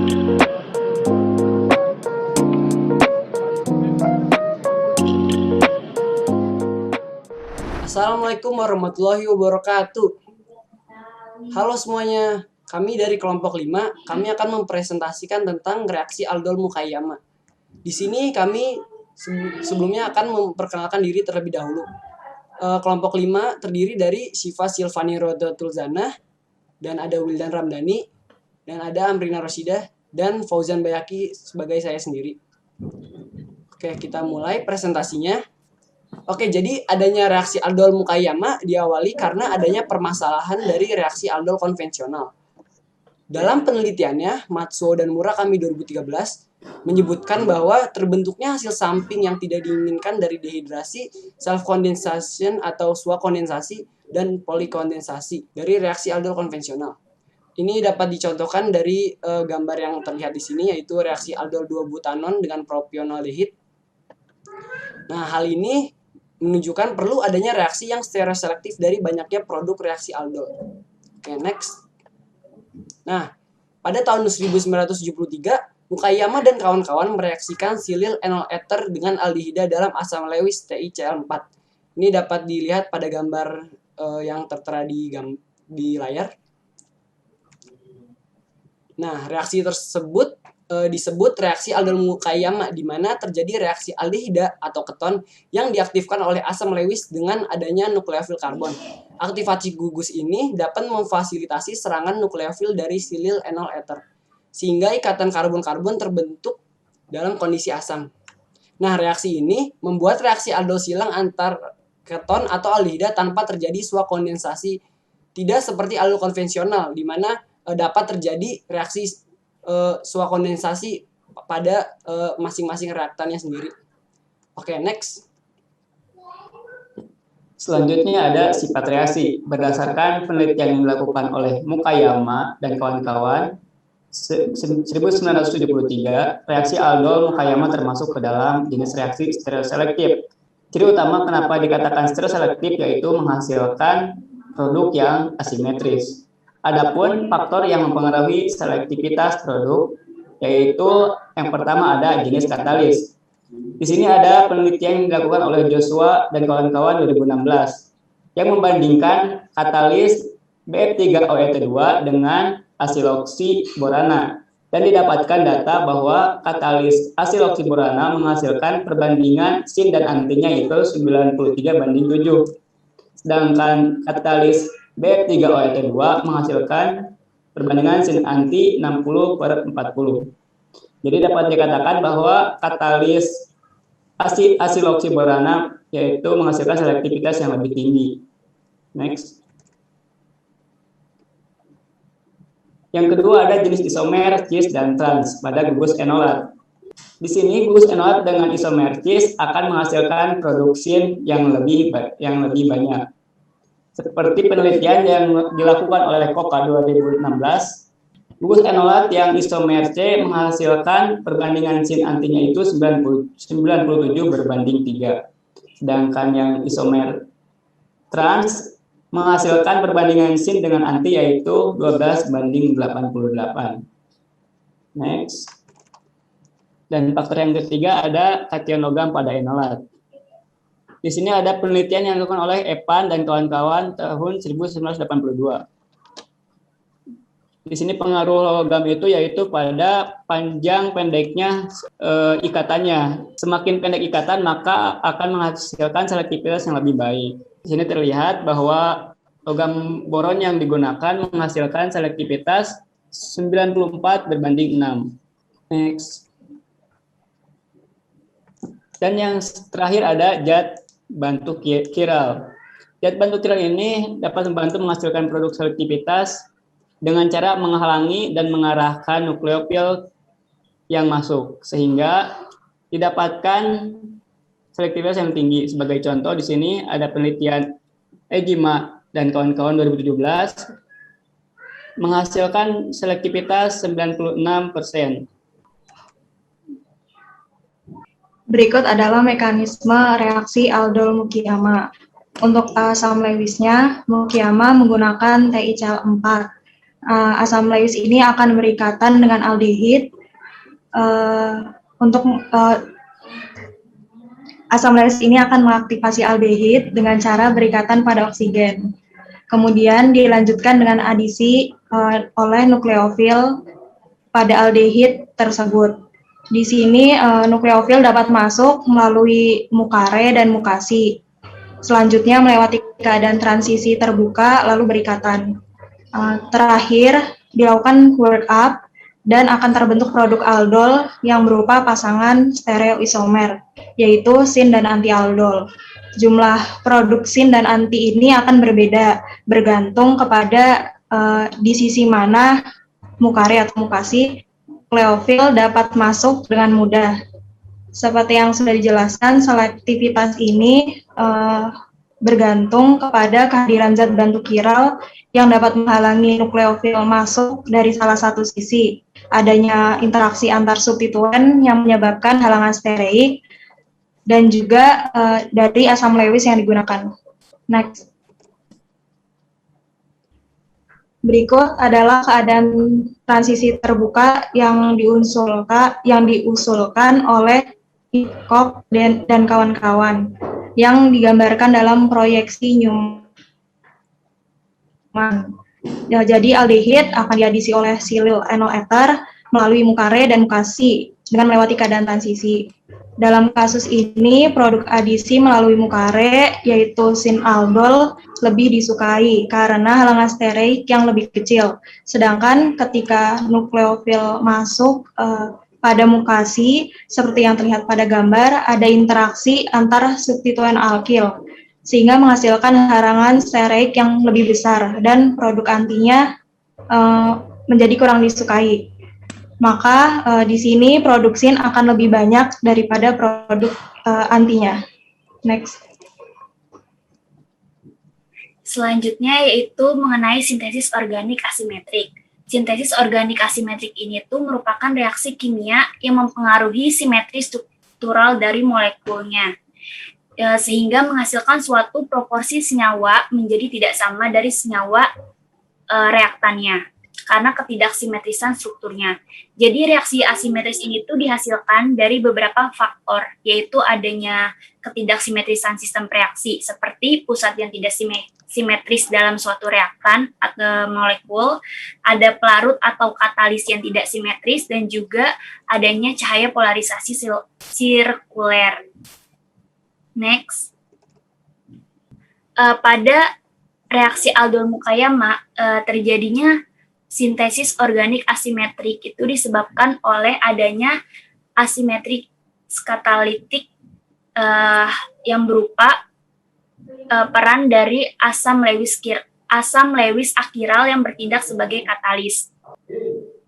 Assalamualaikum warahmatullahi wabarakatuh. Halo semuanya, kami dari kelompok 5, kami akan mempresentasikan tentang reaksi aldol Mukayama. Di sini kami sebelumnya akan memperkenalkan diri terlebih dahulu. Kelompok 5 terdiri dari Syifa Silvani Rodatul Zanah, dan ada Wildan Ramdhani, dan ada Amrina Rosidah, dan Fauzan Bayaki sebagai saya sendiri. Oke, kita mulai presentasinya. Oke, jadi adanya reaksi aldol Mukayama diawali karena adanya permasalahan dari reaksi aldol konvensional. Dalam penelitiannya, Matsuo dan Murakami 2013 menyebutkan bahwa terbentuknya hasil samping yang tidak diinginkan dari dehidrasi, self-condensation atau swakondensasi, dan polikondensasi dari reaksi aldol konvensional. Ini dapat dicontohkan dari gambar yang terlihat di sini, yaitu reaksi aldol 2-butanon dengan propionaldehid. Nah, hal ini menunjukkan perlu adanya reaksi yang stereoselektif dari banyaknya produk reaksi aldol. Oke, next. Nah, pada tahun 1973, Mukayama dan kawan-kawan mereaksikan silil enol ether dengan aldehida dalam asam Lewis TiCl4. Ini dapat dilihat pada gambar yang tertera di layar. Nah, reaksi tersebut disebut reaksi aldol Mukayama, di mana terjadi reaksi aldehida atau keton yang diaktifkan oleh asam Lewis dengan adanya nukleofil karbon. Aktivasi gugus ini dapat memfasilitasi serangan nukleofil dari silil enol ether, sehingga ikatan karbon-karbon terbentuk dalam kondisi asam. Nah, reaksi ini membuat reaksi aldol silang antar keton atau aldehida tanpa terjadi swakondensasi, tidak seperti aldol konvensional, di mana dapat terjadi reaksi swakondensasi pada masing-masing reaktannya sendiri. Oke, next. Selanjutnya ada sifat reaksi. Berdasarkan penelitian yang dilakukan oleh Mukayama dan kawan-kawan 1973, reaksi aldol Mukayama termasuk ke dalam jenis reaksi stereoselektif. Ciri utama kenapa dikatakan stereoselektif yaitu menghasilkan produk yang asimetris. Adapun faktor yang mempengaruhi selektivitas produk, yaitu yang pertama ada jenis katalis. Di sini ada penelitian yang dilakukan oleh Joshua dan kawan-kawan 2016 yang membandingkan katalis BF3OET2 dengan asiloksiborana, dan didapatkan data bahwa katalis asiloksiborana menghasilkan perbandingan sin dan antinya itu 93:7. Sedangkan katalis BF3OET2 menghasilkan perbandingan sin anti 60/40. Jadi dapat dikatakan bahwa katalis asiloksiborana yaitu menghasilkan selektivitas yang lebih tinggi. Next. Yang kedua ada jenis isomer, cis, dan trans pada gugus enolat. Di sini gugus enolat dengan isomer cis akan menghasilkan produksi yang lebih banyak. Seperti penelitian yang dilakukan oleh Koka 2016, gugus enolat yang isomer C menghasilkan perbandingan sin antinya itu 97/3. Sedangkan yang isomer trans menghasilkan perbandingan sin dengan anti yaitu 12/88. Next. Dan faktor yang ketiga ada kationogam pada enolat. Di sini ada penelitian yang dilakukan oleh Evan dan kawan-kawan tahun 1982. Di sini pengaruh logam itu yaitu pada panjang pendeknya ikatannya. Semakin pendek ikatan maka akan menghasilkan selektivitas yang lebih baik. Di sini terlihat bahwa logam boron yang digunakan menghasilkan selektivitas 94/6. Next. Dan yang terakhir ada zat bantu kiral. Zat bantu kiral ini dapat membantu menghasilkan produk selektivitas dengan cara menghalangi dan mengarahkan nukleofil yang masuk, sehingga didapatkan selektivitas yang tinggi. Sebagai contoh di sini ada penelitian Ejima dan kawan-kawan 2017 menghasilkan selektivitas 96%. Berikut adalah mekanisme reaksi aldol Mukayama. Untuk asam Lewisnya, Mukayama menggunakan TiCl4. Asam Lewis ini akan berikatan dengan aldehid untuk asam Lewis ini akan mengaktifasi aldehid dengan cara berikatan pada oksigen. Kemudian dilanjutkan dengan adisi oleh nukleofil pada aldehid tersebut. Di sini nukleofil dapat masuk melalui mukare dan mukasi. Selanjutnya melewati keadaan transisi terbuka lalu berikatan. Terakhir dilakukan workup dan akan terbentuk produk aldol yang berupa pasangan stereoisomer, yaitu sin dan anti-aldol. Jumlah produk sin dan anti ini akan berbeda, bergantung kepada di sisi mana mukare atau mukasi kleofil dapat masuk dengan mudah. Seperti yang sudah dijelaskan, selektivitas ini bergantung kepada kehadiran zat bantu kiral yang dapat menghalangi nukleofil masuk dari salah satu sisi. Adanya interaksi antar substituen yang menyebabkan halangan stereik dan juga dari asam Lewis yang digunakan. Next. Berikut adalah keadaan transisi terbuka yang diusulkan oleh Hitchcock dan kawan-kawan yang digambarkan dalam proyeksi Newman. Ya, jadi aldehid akan diadisi oleh silil enol ether melalui mukare dan mukasi dengan melewati keadaan transisi. Dalam kasus ini, produk adisi melalui mukare, yaitu sin aldol, lebih disukai karena halangan stereik yang lebih kecil. Sedangkan ketika nukleofil masuk pada mukasi, seperti yang terlihat pada gambar, ada interaksi antar substituen alkil, sehingga menghasilkan halangan stereik yang lebih besar, dan produk antinya menjadi kurang disukai. Maka di sini produk sin akan lebih banyak daripada produk antinya. Next. Selanjutnya yaitu mengenai sintesis organik asimetrik. Sintesis organik asimetrik ini tuh merupakan reaksi kimia yang mempengaruhi simetri struktural dari molekulnya, sehingga menghasilkan suatu proporsi senyawa menjadi tidak sama dari senyawa reaktannya karena ketidaksimetrisan strukturnya. Jadi reaksi asimetris ini tuh dihasilkan dari beberapa faktor, yaitu adanya ketidaksimetrisan sistem reaksi seperti pusat yang tidak simetris dalam suatu reaktan atau molekul, ada pelarut atau katalis yang tidak simetris, dan juga adanya cahaya polarisasi sirkuler. Next. Pada reaksi aldol Mukayama terjadinya sintesis organik asimetrik itu disebabkan oleh adanya asimetrik katalitik yang berupa peran dari asam Lewis akiral yang bertindak sebagai katalis.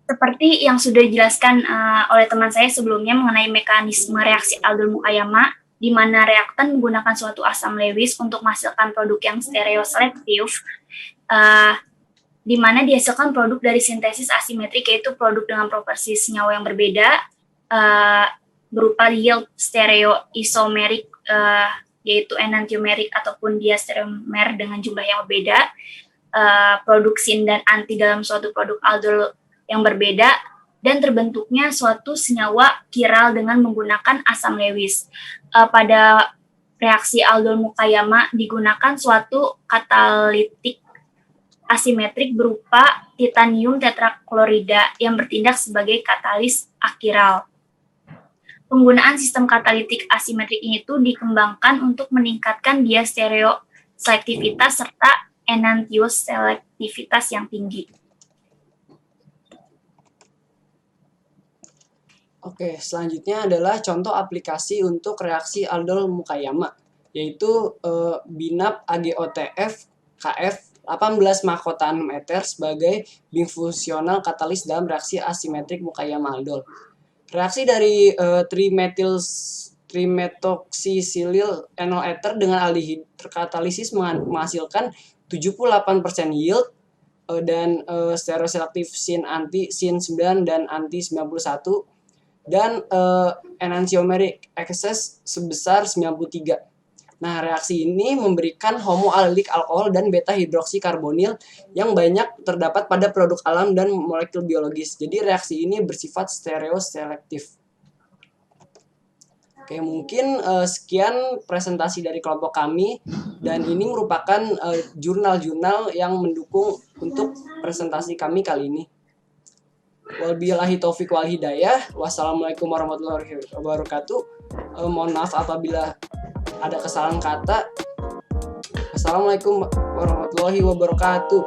Seperti yang sudah dijelaskan oleh teman saya sebelumnya mengenai mekanisme reaksi aldol Mukayama, di mana reaktan menggunakan suatu asam Lewis untuk menghasilkan produk yang stereoselektif, di mana dihasilkan produk dari sintesis asimetrik, yaitu produk dengan properti senyawa yang berbeda, berupa yield stereoisomerik, yaitu enantiomerik ataupun diastereomer dengan jumlah yang berbeda, produk sin dan anti dalam suatu produk aldol yang berbeda, dan terbentuknya suatu senyawa kiral dengan menggunakan asam Lewis. Pada reaksi aldol Mukayama digunakan suatu katalitik asimetrik berupa titanium tetraklorida yang bertindak sebagai katalis akiral. Penggunaan sistem katalitik asimetrik ini tuh dikembangkan untuk meningkatkan diastereoselektivitas serta enantioselektivitas yang tinggi. Oke, selanjutnya adalah contoh aplikasi untuk reaksi aldol Mukayama, yaitu binap AgOTF KF 18 mahkota 6 ether sebagai bifunksional katalis dalam reaksi asimetrik Mukayama aldol. Reaksi dari trimetoksisilil enol ether dengan aldehid terkatalisis menghasilkan 78% yield dan stereoselektif sin anti sin 9 dan anti 91 dan enantiomeric excess sebesar 93. Nah, reaksi ini memberikan homoaldehydik alkohol dan beta hidroksikarbonil yang banyak terdapat pada produk alam dan molekul biologis. Jadi reaksi ini bersifat stereoselektif. Oke, mungkin sekian presentasi dari kelompok kami, dan ini merupakan jurnal-jurnal yang mendukung untuk presentasi kami kali ini. Wabillahi taufiq wal hidayah. Wassalamualaikum warahmatullahi wabarakatuh. Mohon maaf apabila ada kesalahan kata. Assalamualaikum warahmatullahi wabarakatuh.